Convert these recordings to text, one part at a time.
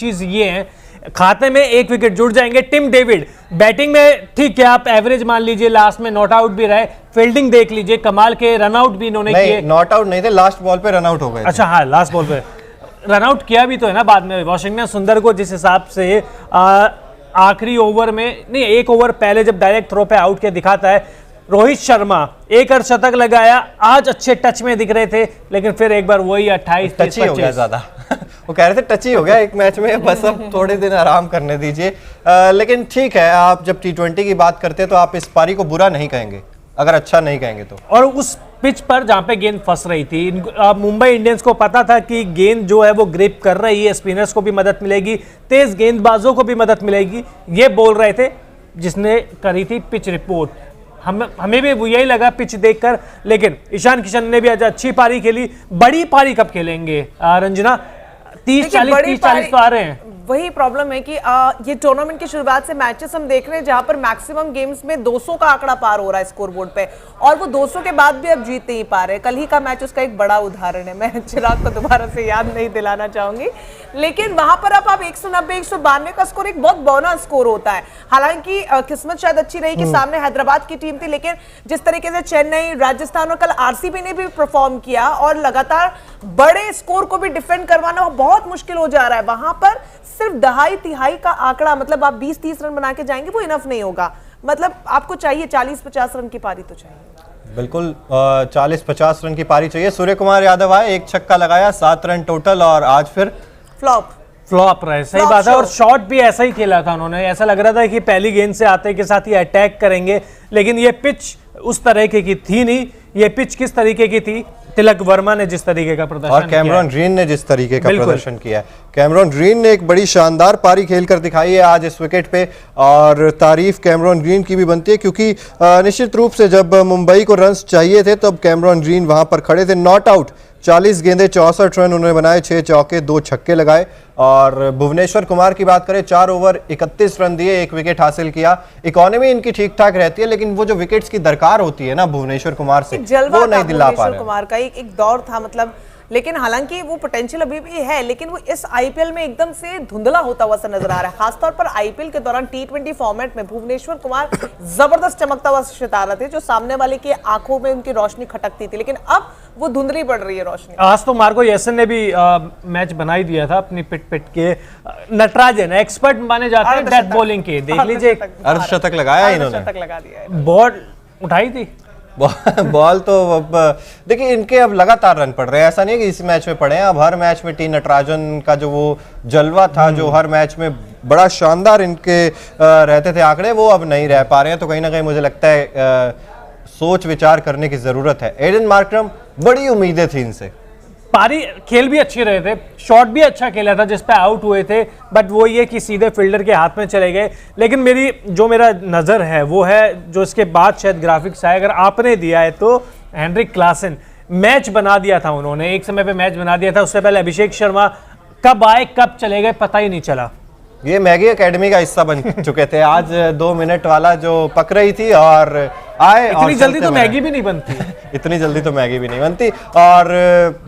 चीज ये है, खाते में एक विकेट जुड़ जाएंगे। टिम डेविड बैटिंग में ठीक है, आप एवरेज मान लीजिए, लास्ट में नॉट आउट भी रहे। फील्डिंग देख लीजिए, कमाल के रन आउट भी इन्होंने किए। नॉट आउट नहीं थे, लास्ट बॉल पे रन आउट हो गए। अच्छा हाँ, लास्ट बॉल पे रन आउट किया भी तो है ना बाद में वॉशिंगटन सुंदर को, जिस हिसाब से आखिरी ओवर में नहीं, एक ओवर पहले जब डायरेक्ट थ्रो पे आउट किया दिखाता है। रोहित शर्मा एक अर्धशतक लगाया, आज अच्छे टच में दिख रहे थे, लेकिन फिर एक बार वही 28 टची हो गया ज्यादा वो कह रहे थे टची हो गया एक मैच में, बस अब थोड़े दिन आराम करने दीजिए। लेकिन ठीक है, आप जब T20 की बात करते हैं तो आप इस पारी को बुरा नहीं कहेंगे, अगर अच्छा नहीं कहेंगे तो। और उस पिच पर जहां पे गेंद फंस रही थी, मुंबई इंडियंस को पता था कि गेंद जो है वो ग्रिप कर रही है, स्पिनर्स को भी मदद मिलेगी, तेज गेंदबाजों को भी मदद मिलेगी, ये बोल रहे थे जिसने करी थी पिच रिपोर्ट। हमें भी यही लगा पिच देखकर। लेकिन ईशान किशन ने भी आज अच्छी पारी खेली। बड़ी पारी कब खेलेंगे रंजना? 30-40 तो आ रहे हैं। वही प्रॉब्लम है कि ये टूर्नामेंट की शुरुआत से मैचेस हम देख रहे हैं जहां पर मैक्सिमम गेम्स में 200 का आंकड़ा पार हो रहा है स्कोर बोर्ड पे, और वो 200 के बाद भी अब जीत नहीं पा रहे। कल ही का मैच उसका एक बड़ा उदाहरण है, मैं चिराग को दोबारा से याद नहीं दिलाना चाहूंगी, लेकिन वहां पर अब आप 190-192 का स्कोर एक बहुत बौना स्कोर होता है। हालांकि किस्मत शायद अच्छी रही कि सामने हैदराबाद की टीम थी, लेकिन जिस तरीके से चेन्नई, राजस्थान और कल आरसीबी ने भी परफॉर्म किया और लगातार बड़े स्कोर को भी डिफेंड करवाना बहुत मुश्किल हो जा रहा है। वहां पर सिर्फ दहाई तिहाई का आंकड़ा, मतलब आप 20-30 रन बना के जाएंगे वो इनफ नहीं होगा, मतलब आपको चाहिए 40-50 रन की पारी तो चाहिए। बिल्कुल 40-50 रन की पारी चाहिए। सूर्य कुमार यादव आए, एक छक्का लगाया, 7 रन टोटल, और आज फिर फ्लॉप रहे। सही बात है। और शॉट भी ऐसा ही खेला था उन्होंने, ऐसा लग रहा था कि पहली गेंद से आते के साथ ही अटैक करेंगे, लेकिन ये पिच उस तरीके की थी नहीं। ये पिच किस तरीके की थी? तिलक वर्मा ने जिस तरीके का प्रदर्शन और कैमरॉन ग्रीन ने जिस तरीके का प्रदर्शन किया है, कैमरॉन ग्रीन ने एक बड़ी शानदार पारी खेलकर दिखाई है आज इस विकेट पे, और तारीफ कैमरॉन ग्रीन की भी बनती है, क्योंकि निश्चित रूप से जब मुंबई को रन्स चाहिए थे तब कैमरॉन ग्रीन वहां पर खड़े थे। नॉट आउट 40 गेंदे 64 रन उन्होंने बनाए, 6 चौके 2 छक्के लगाए। और भुवनेश्वर कुमार की बात करें, 4 ओवर 31 रन दिए, 1 विकेट हासिल किया। इकोनॉमी इनकी ठीक ठाक रहती है, लेकिन वो जो विकेट्स की दरकार होती है ना भुवनेश्वर कुमार से, वो नहीं दिला पा रहे। कुमार का एक दौर था, मतलब, लेकिन हालांकि वो पोटेंशियल अभी भी है, लेकिन वो इस आईपीएल में एकदम से धुंधला होता हुआ सा नजर आ रहा है। खासतौर पर आईपीएल के दौरान T20 फॉर्मेट में भुवनेश्वर कुमार जबरदस्त चमकता हुआ सितारा थे, जो सामने वाले की आंखों में उनकी रोशनी खटकती थी, लेकिन अब वो धुंधली पड़ रही है रोशनी। आज तो मार्को येसन ने भी मैच बना ही दिया था अपनी पिट के। नटराजन एक्सपर्ट माने जाते हैं डेथ बॉलिंग के, देख लीजिए अर्धशतक लगाया इन्होंने, लगा दिया, बॉल उठाई थी। बॉल तो अब देखिए, इनके अब लगातार रन पड़ रहे हैं, ऐसा नहीं है कि इस मैच में पड़े हैं। अब हर मैच में टी नटराजन का जो वो जलवा था, जो हर मैच में बड़ा शानदार इनके रहते थे आंकड़े, वो अब नहीं रह पा रहे हैं। तो कहीं ना कहीं मुझे लगता है सोच विचार करने की जरूरत है। एडन मार्करम, बड़ी उम्मीदें थी इनसे, पारी खेल भी अच्छे रहे थे, शॉट भी अच्छा खेला था जिस पे आउट हुए थे, बट वो ये कि सीधे फील्डर के हाथ में चले गए। लेकिन मेरा नज़र है वो है जो इसके बाद शायद ग्राफिक्स आए, अगर आपने दिया है तो हेनरिक क्लासन मैच बना दिया था उन्होंने, एक समय पे मैच बना दिया था। उससे पहले अभिषेक शर्मा कब आए कब चले गए पता ही नहीं चला। ये मैगी एकेडमी का हिस्सा बन चुके थे। आज 2 मिनट वाला जो पक रही थी और आए, इतनी जल्दी तो मैगी भी नहीं बनती इतनी जल्दी तो मैगी भी नहीं बनती। और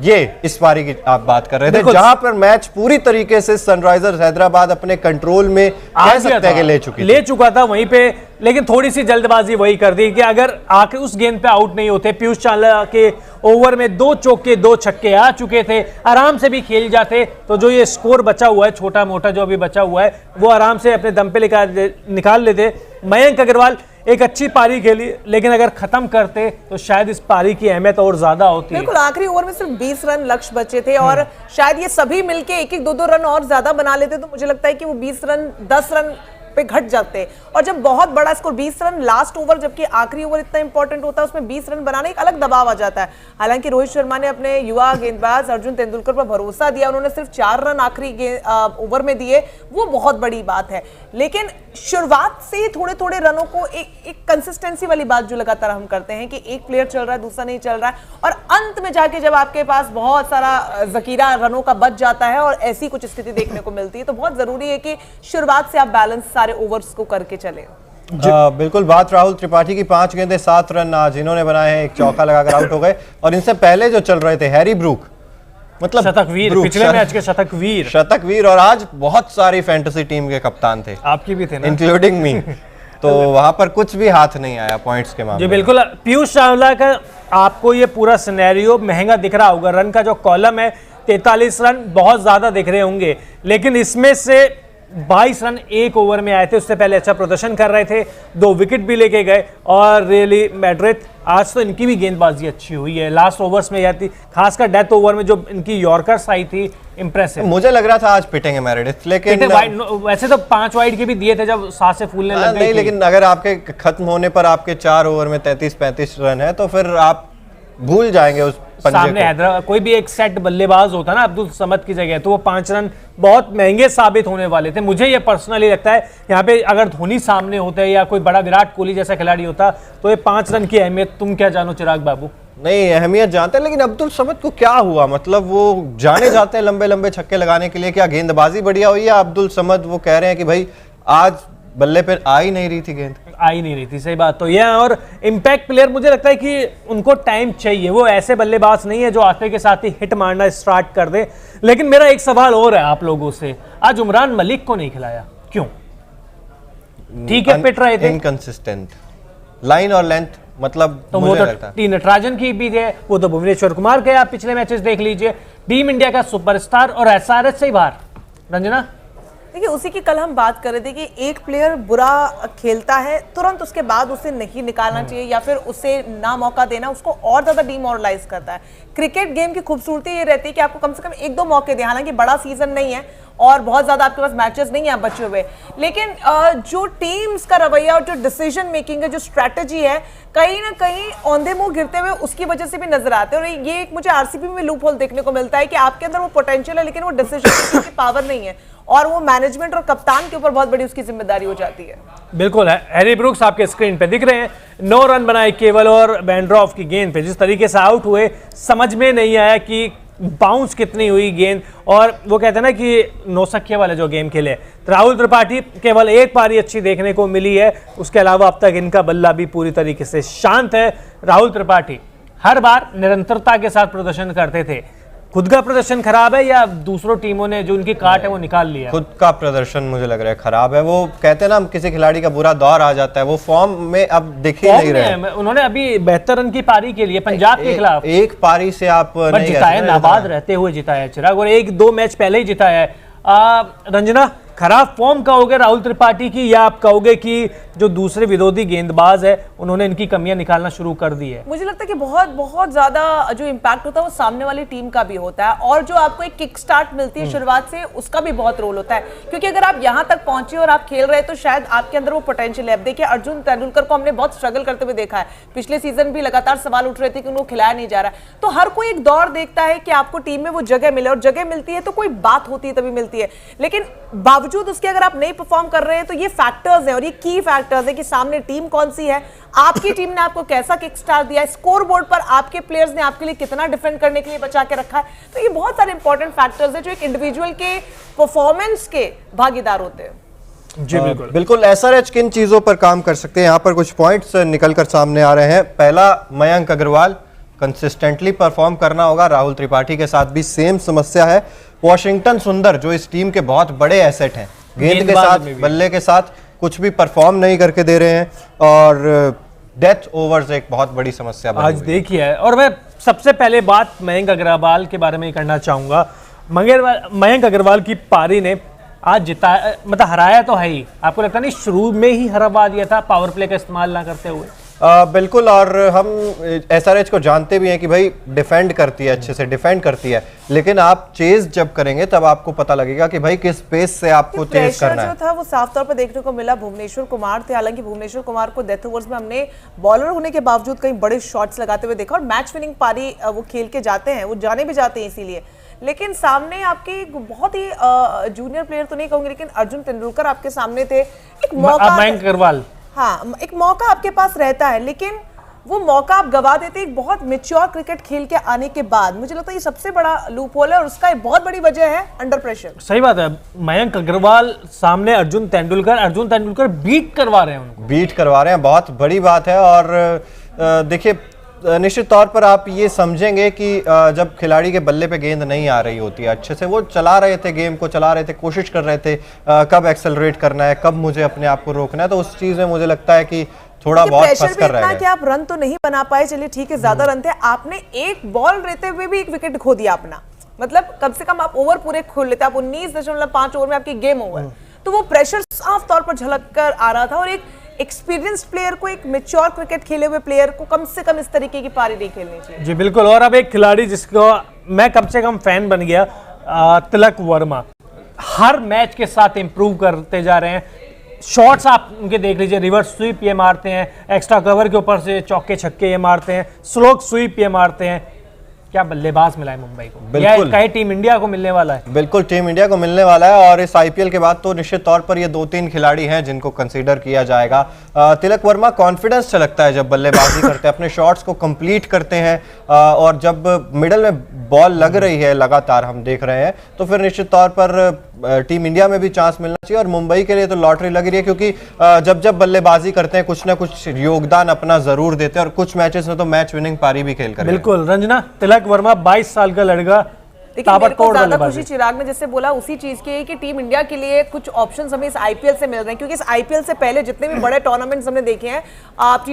ये इस पारी की आप बात कर रहे थे, जहां पर मैच पूरी तरीके से सनराइजर्स हैदराबाद अपने कंट्रोल में कह सकते हैं कि ले चुका था वहीं पे, लेकिन थोड़ी सी जल्दबाजी वही कर दी कि अगर आके उस गेंद पे आउट नहीं होते, पीयूष चावला के ओवर में 2 चौके 2 छक्के आ चुके थे, आराम से भी खेल जाते तो जो ये स्कोर बचा हुआ है, छोटा मोटा जो अभी बचा हुआ है, वो आराम से अपने दम पे निकाल लेते। मयंक अग्रवाल एक अच्छी पारी खेली, लेकिन अगर खत्म करते तो शायद इस पारी की अहमियत और ज्यादा होती। बिल्कुल, आखिरी ओवर में सिर्फ 20 रन लक्ष्य बचे थे, और शायद ये सभी मिलके 1-1 2-2 रन और ज्यादा बना लेते तो मुझे लगता है कि वो 20 रन 10 रन पे घट जाते। और जब बहुत बड़ा स्कोर 20 रन लास्ट ओवर, जबकि आखिरी ओवर इतना इंपॉर्टेंट होता है, उसमें 20 रन बनाने एक अलग दबाव आ जाता है। हालांकि रोहित शर्मा ने अपने युवा गेंदबाज अर्जुन तेंदुलकर पर भरोसा दिया, उन्होंने सिर्फ 4 रन आखिरी ओवर में दिए, वो बहुत बड़ी बात है। लेकिन शुरुआत से ही थोड़े थोड़े रनों को एक कंसिस्टेंसी वाली बात जो लगातार हम करते हैं कि एक प्लेयर चल रहा है, दूसरा नहीं चल रहा है, और अंत में जाके जब आपके पास बहुत सारा जखीरा रनों का बच जाता है और ऐसी कुछ स्थिति देखने को मिलती है, तो बहुत जरूरी है कि शुरुआत से आप बैलेंस सारे ओवर्स को करके चले। बिल्कुल, बात राहुल त्रिपाठी की, 5 गेंदे 7 रन आज इन्होंने बनाए हैं, एक चौका लगाकर आउट हो गए। और इनसे पहले जो चल रहे थे हैरी ब्रूक, मतलब शतकवीर, पिछले मैच के शतकवीर और आज बहुत सारी फैंटेसी टीम के कप्तान थे, आपकी भी थे ना, इंक्लूडिंग मी। तो वहां पर कुछ भी हाथ नहीं आया पॉइंट्स के मामले जी बिल्कुल। पीयूष चावला का आपको ये पूरा सिनेरियो महंगा दिख रहा होगा, रन का जो कॉलम है 43 रन बहुत ज्यादा दिख रहे होंगे, लेकिन इसमें से 22 रन एक ओवर में आए थे। उससे पहले अच्छा प्रदर्शन कर रहे थे, 2 विकेट भी लेके गए और रियली मैड्रिड आज तो इनकी भी गेंदबाजी अच्छी हुई है, लास्ट ओवर्स में आती, खासकर डेथ ओवर में जो इनकी यॉर्कर्स आई थी, इंप्रेसिव। मुझे लग रहा था आज पिटेंगे मैरिडिथ, लेकिन वैसे तो 5 वाइड के भी दिए थे जब सांसें फूलने लग गई नहीं, लेकिन अगर आपके खत्म होने पर आपके 4 ओवर में 33-35 रन है तो फिर आप भूल जाएंगे उस सामने हैदराबाद कोई भी एक सेट बल्लेबाज होता ना अब्दुल समद की जगह, तो वो 5 रन बहुत महंगे साबित होने वाले थे। मुझे ये पर्सनली लगता है यहाँ पे अगर धोनी सामने होते या कोई बड़ा विराट कोहली जैसा खिलाड़ी होता तो ये 5 रन की अहमियत तुम क्या जानो चिराग बाबू? नहीं, अहमियत जानते हैं, लेकिन अब्दुल समद को क्या हुआ? मतलब वो जाने जाते हैं लंबे लंबे छक्के लगाने के लिए, क्या गेंदबाजी बढ़िया हुई है? अब्दुल समद वो कह रहे हैं कि भाई आज बल्ले पे आ ही नहीं रही थी गेंद, आ ही नहीं रही थी, सही बात तो यह। और इम्पैक्ट प्लेयर मुझे लगता है कि उनको टाइम चाहिए, वो ऐसे बल्लेबाज नहीं है जो आते के साथ ही हिट मारना स्टार्ट कर दे। लेकिन मेरा एक सवाल और है आप लोगों से, आज उमरान मलिक को नहीं खिलाया क्यों? ठीक है पिट रहे थे, इनकंसिस्टेंट लाइन और लेंथ, मतलब तो वो तो नटराजन की भी थे, वो तो भुवनेश्वर कुमार के आप पिछले मैचेस देख लीजिए, टीम इंडिया का सुपरस्टार और एसआरएच से ही बाहर। रंजना देखिए उसी की कल हम बात कर रहे थे कि एक प्लेयर बुरा खेलता है तुरंत उसके बाद उसे नहीं निकालना चाहिए या फिर उसे ना मौका देना उसको और ज्यादा डीमोरलाइज करता है। क्रिकेट गेम की खूबसूरती ये रहती है कि आपको कम से कम 1-2 मौके दें, हालांकि बड़ा सीजन नहीं है और बहुत ज्यादा आपके पास मैचेस नहीं है बचे हुए, लेकिन जो टीम्स का रवैया और जो डिसीजन मेकिंग है, जो स्ट्रैटेजी है, कहीं ना कहीं औंधे मुंह गिरते हुए उसकी वजह से भी नजर आते हैं। और ये एक मुझे आरसीबी में लूप होल देखने को मिलता है कि आपके अंदर वो पोटेंशियल है लेकिन वो डिसीजन मेकिंग की पावर नहीं है और वो मैनेजमेंट और कप्तान के ऊपर बहुत बड़ी उसकी जिम्मेदारी हो जाती है। बिल्कुल है, हैरी ब्रुक्स आपके स्क्रीन पे दिख रहे हैं, 9 रन बनाए केवल और बैंड्रॉफ की गेंद पे जिस तरीके से आउट हुए समझ में नहीं आया कि बाउंस कितनी हुई गेंद। और वो कहते हैं ना कि नौसखिया वाले जो गेम खेले, राहुल त्रिपाठी केवल एक पारी अच्छी देखने को मिली है, उसके अलावा अब तक इनका बल्ला भी पूरी तरीके से शांत है। राहुल त्रिपाठी हर बार निरंतरता के साथ प्रदर्शन करते थे, खुद का प्रदर्शन खराब है या दूसरों टीमों ने जो उनकी काट है वो निकाल लिया? खुद का प्रदर्शन मुझे लग रहा है खराब है। वो कहते हैं ना किसी खिलाड़ी का बुरा दौर आ जाता है, वो फॉर्म में अब दिख ही नहीं रहे। उन्होंने अभी 72 रन की पारी के लिए पंजाब के खिलाफ एक पारी से आप नहीं जिताया, नाबाद रहते हुए जिताया चिराग, और 1-2 मैच पहले ही जिताया है। रंजना खराब फॉर्म कहोगे राहुल त्रिपाठी की या आप कहोगे कि जो दूसरे विरोधी गेंदबाज है उन्होंने इनकी कमियां निकालना शुरू कर दी है? मुझे लगता है कि बहुत बहुत ज्यादा जो इम्पैक्ट होता है वो सामने वाली टीम का भी होता है और जो आपको एक किक स्टार्ट मिलती है शुरुआत से उसका भी बहुत रोल होता है, क्योंकि अगर आप यहां तक पहुंचे और आप खेल रहे हैं तो शायद आपके अंदर वो पोटेंशियल है। अब देखिए अर्जुन तेंदुलकर को हमने बहुत स्ट्रगल करते हुए देखा है, पिछले सीजन भी लगातार सवाल उठ रहे थे कि उनको खिलाया नहीं जा रहा है। तो हर कोई एक दौर देखता है कि आपको टीम में वो जगह मिले और जगह मिलती है तो कोई बात होती है तभी मिलती है, लेकिन बावजूद उसके अगर आप नहीं परफॉर्म कर रहे हैं तो ये फैक्टर्स हैं और ये की फैक्टर्स है कि सामने टीम कौन सी है, आपकी टीम ने आपको कैसा किक स्टार्ट दिया, स्कोर बोर्ड पर आपके प्लेयर्स ने आपके लिए कितना डिफेंड करने के लिए बचा के रखा है। तो ये बहुत सारे इंपॉर्टेंट फैक्टर्स हैं जो एक इंडिविजुअल के परफॉर्मेंस के भागीदार होते हैं। जी बिल्कुल बिल्कुल। एसआरएच किन चीजों पर काम कर सकते हैं, यहाँ पर कुछ पॉइंट्स निकलकर सामने आ रहे हैं। पहला, मयंक अग्रवाल कंसिस्टेंटली परफॉर्म करना होगा। राहुल त्रिपाठी के साथ भी सेम समस्या है। वॉशिंगटन सुंदर जो इस टीम के बहुत बड़े एसेट हैं, गेंद के साथ बल्ले के साथ कुछ भी परफॉर्म नहीं करके दे रहे हैं और डेथ ओवर्स एक बहुत बड़ी समस्या आज देखिए है। और मैं सबसे पहले बात मयंक अग्रवाल के बारे में करना चाहूंगा। मयंक अग्रवाल की पारी ने आज जिताया, मतलब हराया तो है ही, आपको लगता नहीं शुरू में ही हरवा दिया था पावर प्ले का इस्तेमाल ना करते हुए? बिल्कुल। और हम एसआरएच को जानते भी हैं कि भाई डिफेंड करती है, अच्छे से डिफेंड करती है, लेकिन आप चेज जब करेंगे तब आपको पता लगेगा कि भाई किस पेस से आपको चेज करना है। जो था वो साफ तौर पर देखने को मिला भुवनेश्वर कुमार थे, हालांकि भुवनेश्वर कुमार को डेथ ओवर्स में हमने बॉलर होने के बावजूद कई बड़े शॉट्स लगाते हुए देखा और मैच विनिंग पारी वो खेल के जाते हैं, वो जाने भी जाते हैं इसीलिए। लेकिन सामने आपके बहुत ही जूनियर प्लेयर तो नहीं कहूंगे, लेकिन अर्जुन तेंदुलकर आपके सामने थे। एक मौका, मयंक अग्रवाल, हाँ एक मौका आपके पास रहता है लेकिन वो मौका आप गवा देते एक बहुत मैच्योर क्रिकेट खेल के आने के बाद। मुझे लगता है ये सबसे बड़ा लूप होल है और उसका एक बहुत बड़ी वजह है अंडर प्रेशर। सही बात है। मयंक अग्रवाल सामने अर्जुन तेंदुलकर बीट करवा रहे हैं, उनको बीट करवा रहे हैं, बहुत बड़ी बात है। और देखिए निश्चित तौर पर आप ये समझेंगे कि जब खिलाड़ी के बल्ले पे गेंद नहीं आ रही होती है अच्छे से, वो चला रहे थे गेम को, चला रहे थे, कोशिश कर रहे थे कब एक्सेलरेट करना है, कब मुझे अपने आप को रोकना है, तो उस चीज में मुझे लगता है कि थोड़ा बहुत फंस कर रह गए कि आप रन तो नहीं बना पाए, चलिए ठीक है, ज्यादा रन थे, आपने एक बॉल रहते हुए भी एक विकेट खो दिया अपना, मतलब कम से कम आप ओवर पूरे खोल लेते, आप 19.5 ओवर में आपकी गेम ओवर, तो वो प्रेशर साफ तौर पर झलक कर आ रहा था और एक एक्सपीरियंस्ड प्लेयर को, एक मैच्योर क्रिकेट खेले हुए प्लेयर को कम से कम इस तरीके की पारी नहीं खेलनी चाहिए। जी बिल्कुल। और अब एक खिलाड़ी जिसको मैं कम से कम फैन बन गया, तिलक वर्मा, हर मैच के साथ इंप्रूव करते जा रहे हैं। शॉट्स आप उनके देख लीजिए, रिवर्स स्वीप ये मारते हैं, एक्स्ट्रा कवर के ऊपर से चौके छक्के ये मारते हैं, स्लो स्वीप ये मारते हैं। क्या बल्लेबाज मिला है मुंबई को, बिल्कुल कहीं टीम इंडिया को मिलने वाला है। बिल्कुल टीम इंडिया को मिलने वाला है और इस आईपीएल के बाद तो निश्चित तौर पर ये 2-3 खिलाड़ी हैं जिनको कंसीडर किया जाएगा। तिलक वर्मा कॉन्फिडेंस छलकता है जब बल्लेबाजी करते हैं, अपने शॉट्स को कंप्लीट करते हैं और जब मिडल में बॉल लग रही है लगातार हम देख रहे हैं, तो फिर निश्चित तौर पर टीम इंडिया में भी चांस मिलना चाहिए और मुंबई के लिए तो लॉटरी लग रही है, क्योंकि जब जब बल्लेबाजी करते हैं कुछ ना कुछ योगदान अपना जरूर देते हैं और कुछ मैचेस में तो मैच विनिंग पारी भी खेल कर। बिल्कुल रंजना, तिलक वर्मा 22 साल का लड़का, लेकिन मेरे को ज्यादा खुशी चिराग ने जैसे बोला उसी चीज की है कि टीम इंडिया के लिए कुछ ऑप्शंस हमें इस आईपीएल से मिल रहे हैं, क्योंकि इस आईपीएल से पहले जितने भी बड़े टूर्नामेंट्स हमने देखे हैं, आप